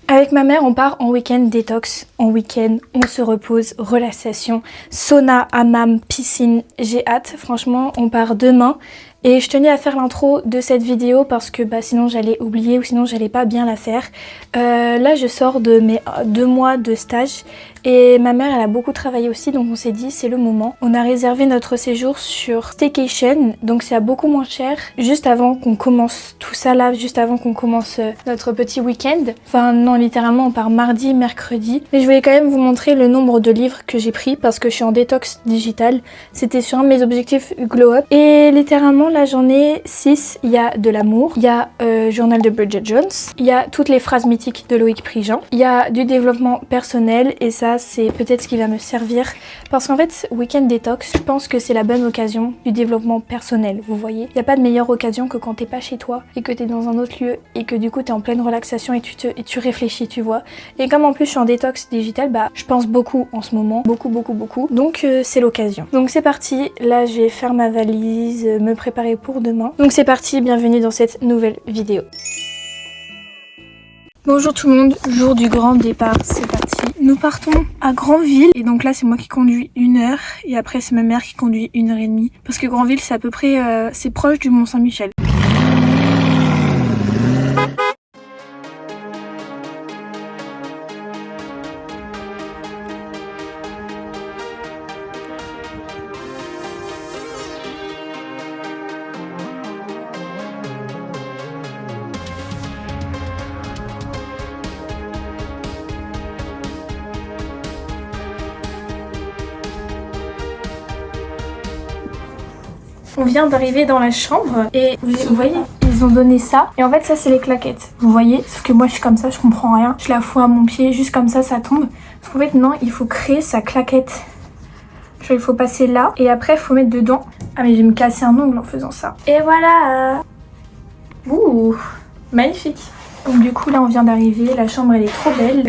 Avec ma mère, on part en week-end détox. En week-end, on se repose, relaxation, sauna, hammam, piscine. J'ai hâte, franchement, on part demain. Et je tenais à faire l'intro de cette vidéo parce que sinon j'allais oublier ou sinon j'allais pas bien la faire. Là je sors de mes 2 mois de stage et ma mère elle a beaucoup travaillé aussi, donc on s'est dit c'est le moment. On a réservé notre séjour sur Staycation, donc c'est à beaucoup moins cher. Juste avant qu'on commence tout ça là, juste avant qu'on commence notre petit week-end. Enfin non, littéralement on part mardi, mercredi. Mais je voulais quand même vous montrer le nombre de livres que j'ai pris parce que je suis en détox digital. C'était sur un de mes objectifs Glow Up. Et littéralement là j'en ai 6. Il y a de l'amour, il y a Journal de Bridget Jones, il y a toutes les phrases mythiques de Loïc Prigent, il y a du développement personnel et ça c'est peut-être ce qui va me servir parce qu'en fait week-end détox, je pense que c'est la bonne occasion du développement personnel, vous voyez. Il n'y a pas de meilleure occasion que quand t'es pas chez toi et que t'es dans un autre lieu et que du coup t'es en pleine relaxation et tu réfléchis, tu vois. Et comme en plus je suis en détox digital, je pense beaucoup en ce moment, beaucoup. Donc c'est l'occasion. Donc c'est parti, là je vais faire ma valise, me préparer pour demain. Donc c'est parti, bienvenue dans cette nouvelle vidéo. Bonjour tout le monde, jour du grand départ, c'est parti. Nous partons à Granville et donc là c'est moi qui conduis 1 heure et après c'est ma mère qui conduit 1h30 parce que Granville c'est à peu près, c'est proche du Mont Saint-Michel. On vient d'arriver dans la chambre et vous voyez, ils ont donné ça. Et en fait ça c'est les claquettes, vous voyez. Sauf que moi je suis comme ça, je comprends rien. Je la fous à mon pied, juste comme ça tombe. Parce qu'en fait non, il faut créer sa claquette. Genre il faut passer là et après il faut mettre dedans. Ah mais je vais me casser un ongle en faisant ça. Et voilà. Ouh, magnifique. Donc du coup là on vient d'arriver, la chambre elle est trop belle.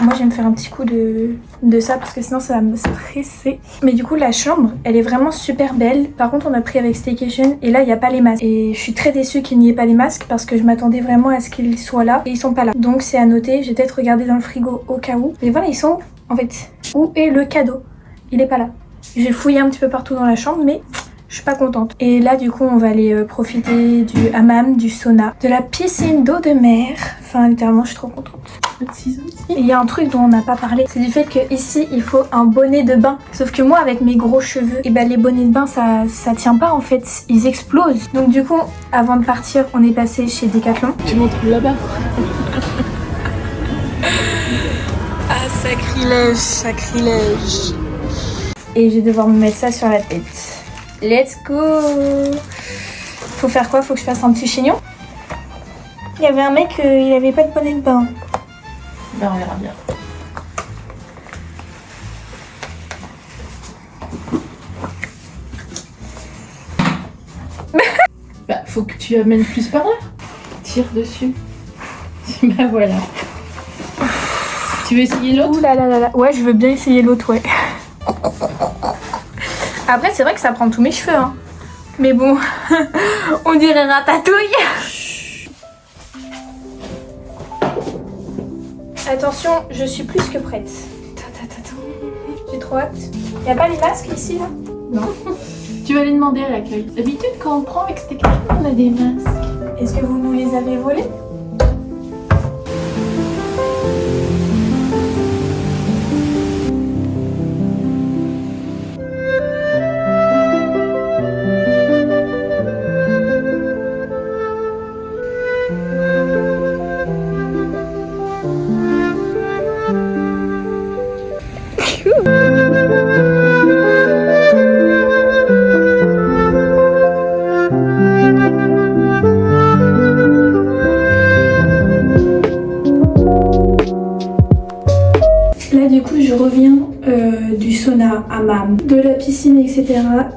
Moi je vais me faire un petit coup de ça parce que sinon ça va me stresser. Mais du coup la chambre elle est vraiment super belle. Par contre on a pris avec Staycation et là il n'y a pas les masques. Et je suis très déçue qu'il n'y ait pas les masques parce que je m'attendais vraiment à ce qu'ils soient là et ils sont pas là. Donc c'est à noter, je vais peut-être regarder dans le frigo au cas où. Mais voilà ils sont en fait. Où est le cadeau? Il est pas là. J'ai fouillé un petit peu partout dans la chambre mais je suis pas contente. Et là du coup on va aller profiter du hammam, du sauna, de la piscine d'eau de mer. Enfin littéralement je suis trop contente. Et il y a un truc dont on n'a pas parlé, c'est du fait que ici il faut un bonnet de bain. Sauf que moi avec mes gros cheveux, et les bonnets de bain ça tient pas en fait, ils explosent. Donc du coup avant de partir on est passé chez Decathlon. Tu montres là-bas. Ah sacrilège. Et je vais devoir me mettre ça sur la tête. Let's go! Faut faire quoi? Faut que je fasse un petit chignon? Il y avait un mec, il avait pas de bonnet de bain. On verra bien. Faut que tu amènes plus par là. Tire dessus. Voilà. Tu veux essayer l'autre? Ouh là là. Ouais, je veux bien essayer l'autre, ouais. Après, c'est vrai que ça prend tous mes cheveux, hein. Mais bon, on dirait Ratatouille. Attention, je suis plus que prête. J'ai trop hâte. Y'a pas les masques ici, là? Non. Tu vas aller demander à l'accueil. D'habitude, quand on prend avec Staycation, on a des masques. Est-ce que vous nous les avez volés? Là du coup je reviens du sauna, hammam, de la piscine, etc.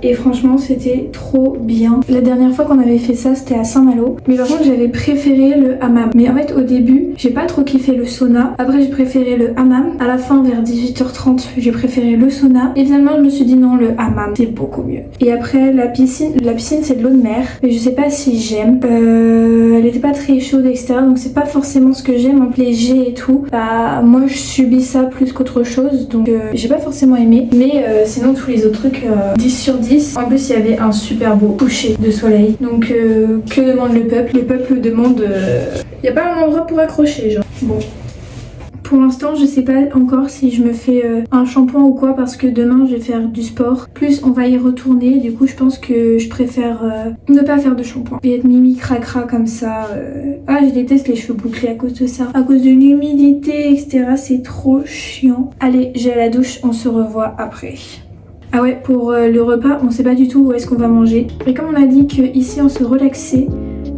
Et franchement, c'était trop bien. La dernière fois qu'on avait fait ça, c'était à Saint-Malo. Mais par contre, j'avais préféré le hammam. Mais en fait, au début, j'ai pas trop kiffé le sauna. Après, j'ai préféré le hammam. À la fin, vers 18h30, j'ai préféré le sauna. Et finalement, je me suis dit non, le hammam, c'est beaucoup mieux. Et après, la piscine c'est de l'eau de mer. Mais je sais pas si j'aime. Elle était pas très chaude, etc. Donc c'est pas forcément ce que j'aime. En plus, les jets et tout. Bah, moi, je subis ça plus qu'autre chose. Donc j'ai pas forcément aimé. Mais sinon, tous les autres trucs, 10 sur 10. En plus, il y avait un super beau coucher de soleil. Donc que demande le peuple? Le peuple demande... Il y a pas un endroit pour accrocher, genre. Bon. Pour l'instant, je sais pas encore si je me fais un shampoing ou quoi parce que demain je vais faire du sport. Plus on va y retourner, du coup je pense que je préfère ne pas faire de shampoing. Et être mimi cracra comme ça. Ah, je déteste les cheveux bouclés à cause de ça. À cause de l'humidité, etc. C'est trop chiant. Allez, j'ai la douche, on se revoit après. Ah ouais, pour le repas, on sait pas du tout où est-ce qu'on va manger. Mais comme on a dit qu'ici on se relaxait,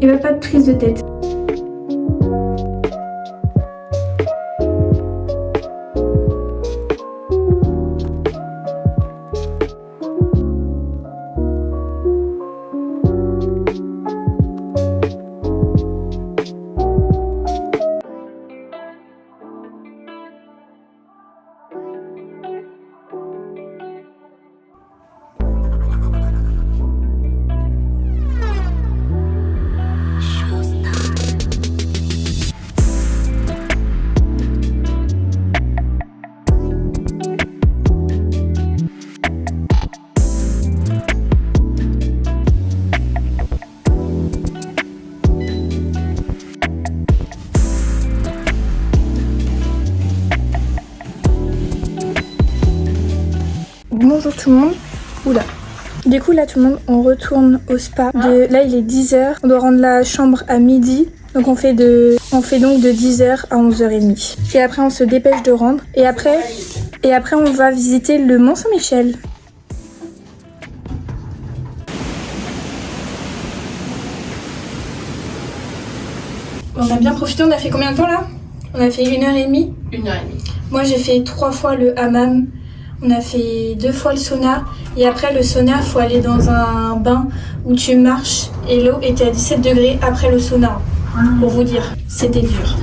et bah pas de prise de tête. Bonjour tout le monde. Oula. Du coup là tout le monde on retourne au spa. Là il est 10h. On doit rendre la chambre à midi. Donc on fait donc de 10h à 11h30. Et après on se dépêche de rendre. Et après on va visiter le Mont Saint-Michel. On a bien profité, on a fait combien de temps là? On a fait 1h30. 1h30. Moi j'ai fait 3 fois le hammam. On a fait 2 fois le sauna. Et après le sauna, il faut aller dans un bain où tu marches. Et l'eau était à 17 degrés après le sauna. Pour vous dire, c'était dur.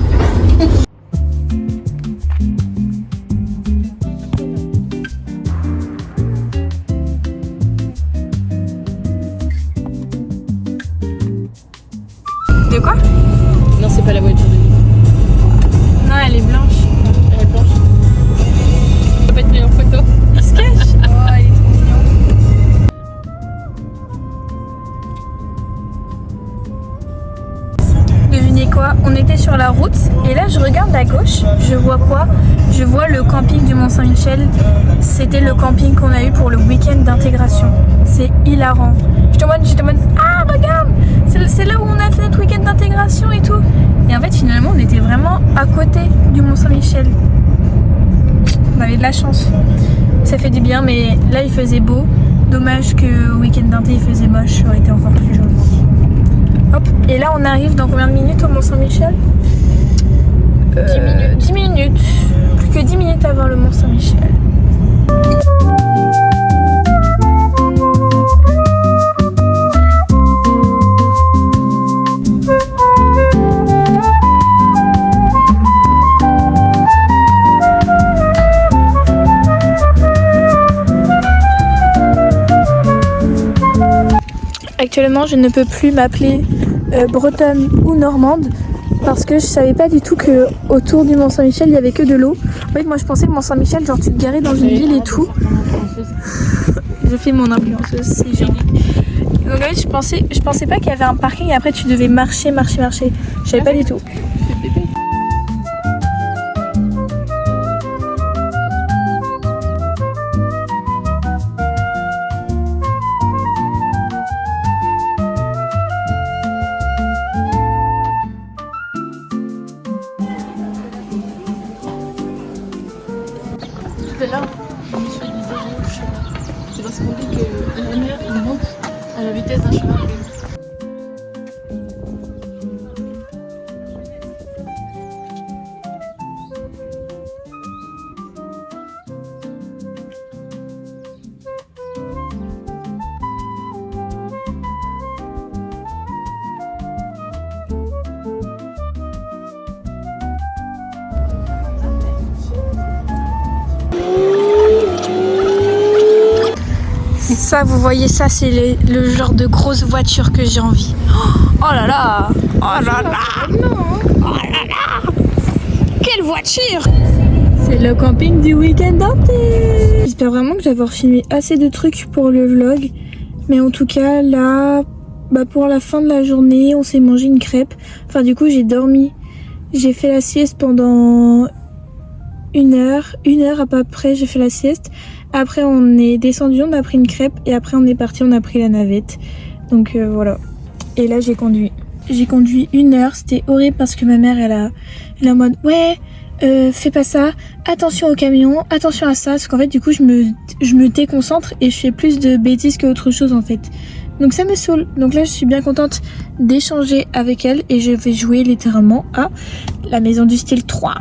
De quoi? Non, c'est pas la voiture de nuit. Non, elle est blanche. Elle est blanche. On va pas être pris en photo. Il se cache. Oh, il est trop mignon. Devinez quoi? On était sur la route et là je regarde à gauche, je vois quoi? Je vois le camping du Mont Saint-Michel. C'était le camping qu'on a eu pour le week-end d'intégration. C'est hilarant. Je te demande, ah regarde, c'est là où on a fait notre week-end d'intégration et tout. Et en fait finalement on était vraiment à côté du Mont Saint-Michel. On avait de la chance. Ça fait du bien, mais là il faisait beau. Dommage que au week-end d'inté il faisait moche, ça aurait été encore plus joli. Hop, et là on arrive dans combien de minutes au Mont Saint-Michel? 10 minutes. 10 minutes. Plus que 10 minutes avant le Mont Saint-Michel. Actuellement, je ne peux plus m'appeler bretonne ou normande parce que je savais pas du tout que autour du Mont Saint-Michel il y avait que de l'eau. En fait, moi je pensais que Mont Saint-Michel, genre tu te garais dans une ville et tout. Je fais mon influenceuse, c'est génial. Donc en fait, je pensais pas qu'il y avait un parking et après tu devais marcher. Je savais pas du tout. Tout à l'heure, je me suis dit c'est parce qu'on dit que la mer il monte à la vitesse d'un cheval. Ça, vous voyez, ça, c'est le genre de grosse voiture que j'ai envie. Oh là là! Oh là là! Oh là là! Quelle voiture! C'est le camping du week-end d'Antée! J'espère vraiment que je vais avoir filmé assez de trucs pour le vlog. Mais en tout cas, là, pour la fin de la journée, on s'est mangé une crêpe. Enfin, du coup, j'ai dormi. J'ai fait la sieste pendant 1 heure. 1 heure à peu près, j'ai fait la sieste. Après, on est descendu, on a pris une crêpe. Et après, on est parti, on a pris la navette. Donc voilà. Et là, j'ai conduit. J'ai conduit 1 heure. C'était horrible parce que ma mère, elle est en mode ouais, fais pas ça. Attention au camion, attention à ça. Parce qu'en fait, du coup, je me déconcentre et je fais plus de bêtises qu'autre chose en fait. Donc ça me saoule. Donc là, je suis bien contente d'échanger avec elle et je vais jouer littéralement à la maison du style 3.